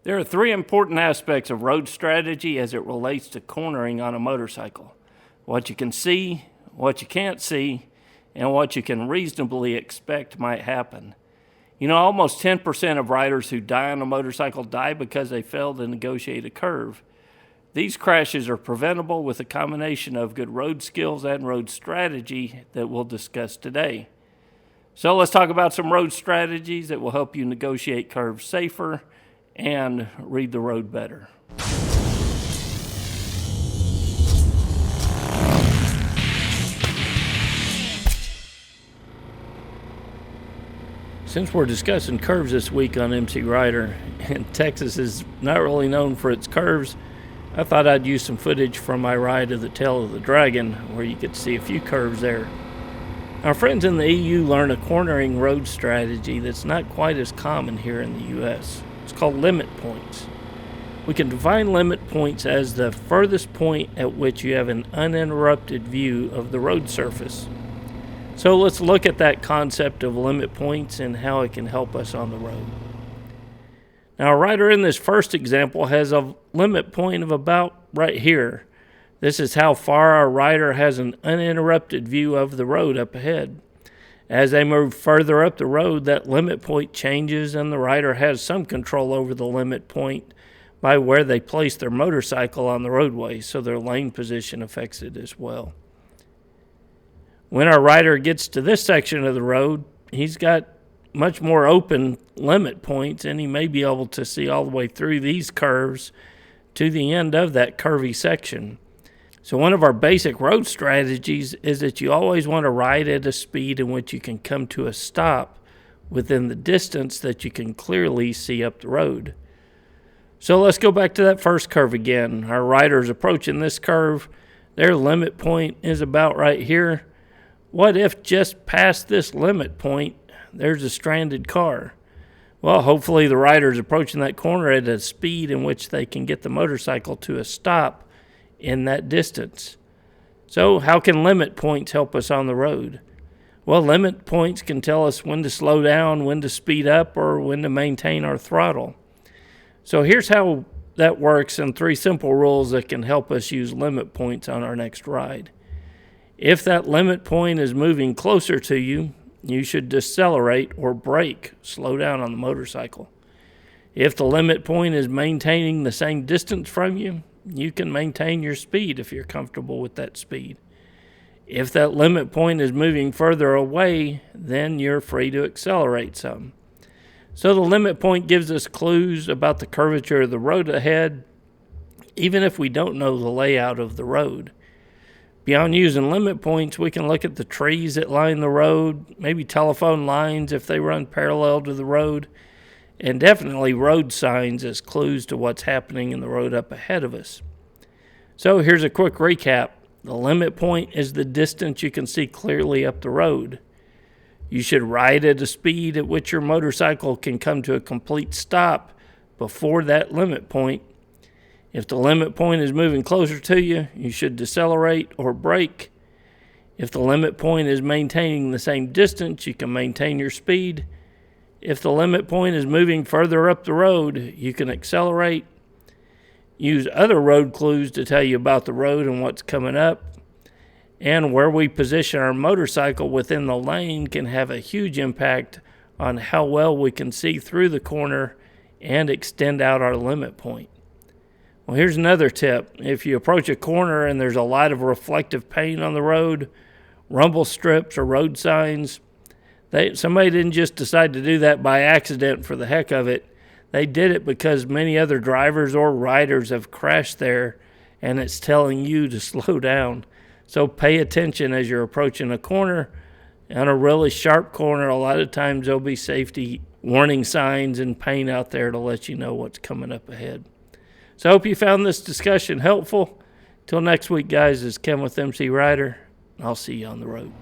There are three important aspects of road strategy as it relates to cornering on a motorcycle: what you can see, what you can't see, and what you can reasonably expect might happen. You know, almost 10% of riders who die on a motorcycle die because they fail to negotiate a curve. These crashes are preventable with a combination of good road skills and road strategy that we'll discuss today. So let's talk about some road strategies that will help you negotiate curves safer and read the road better. Since we're discussing curves this week on MCrider, and Texas is not really known for its curves, I thought I'd use some footage from my ride of the Tail of the Dragon, where you could see a few curves there. Our friends in the EU learn a cornering road strategy that's not quite as common here in the US. It's called limit points. We can define limit points as the furthest point at which you have an uninterrupted view of the road surface. So let's look at that concept of limit points and how it can help us on the road. Now, a rider in this first example has a limit point of about right here. This is how far our rider has an uninterrupted view of the road up ahead. As they move further up the road, that limit point changes and the rider has some control over the limit point by where they place their motorcycle on the roadway, so their lane position affects it as well. When our rider gets to this section of the road, he's got much more open limit points, and he may be able to see all the way through these curves to the end of that curvy section. So one of our basic road strategies is that you always want to ride at a speed in which you can come to a stop within the distance that you can clearly see up the road. So let's go back to that first curve again. Our rider's approaching this curve. Their limit point is about right here. What if just past this limit point, there's a stranded car? Well, hopefully the rider's approaching that corner at a speed in which they can get the motorcycle to a stop in that distance. So how can limit points help us on the road? Well, limit points can tell us when to slow down, when to speed up, or when to maintain our throttle. So here's how that works in three simple rules that can help us use limit points on our next ride. If that limit point is moving closer to you, you should decelerate or brake, slow down on the motorcycle. If the limit point is maintaining the same distance from you, you can maintain your speed if you're comfortable with that speed. If that limit point is moving further away, then you're free to accelerate some. So the limit point gives us clues about the curvature of the road ahead, even if we don't know the layout of the road. Beyond using limit points, we can look at the trees that line the road, maybe telephone lines if they run parallel to the road, and definitely road signs as clues to what's happening in the road up ahead of us. So here's a quick recap. The limit point is the distance you can see clearly up the road. You should ride at a speed at which your motorcycle can come to a complete stop before that limit point. If the limit point is moving closer to you, you should decelerate or brake. If the limit point is maintaining the same distance, you can maintain your speed. If the limit point is moving further up the road, you can accelerate. Use other road clues to tell you about the road and what's coming up. And where we position our motorcycle within the lane can have a huge impact on how well we can see through the corner and extend out our limit point. Well, here's another tip. If you approach a corner and there's a lot of reflective paint on the road, rumble strips or road signs, somebody didn't just decide to do that by accident for the heck of it. They did it because many other drivers or riders have crashed there, and it's telling you to slow down. So pay attention as you're approaching a corner. On a really sharp corner, a lot of times there'll be safety warning signs and paint out there to let you know what's coming up ahead. So I hope you found this discussion helpful. Till next week, guys, this is Kevin with MCrider. I'll see you on the road.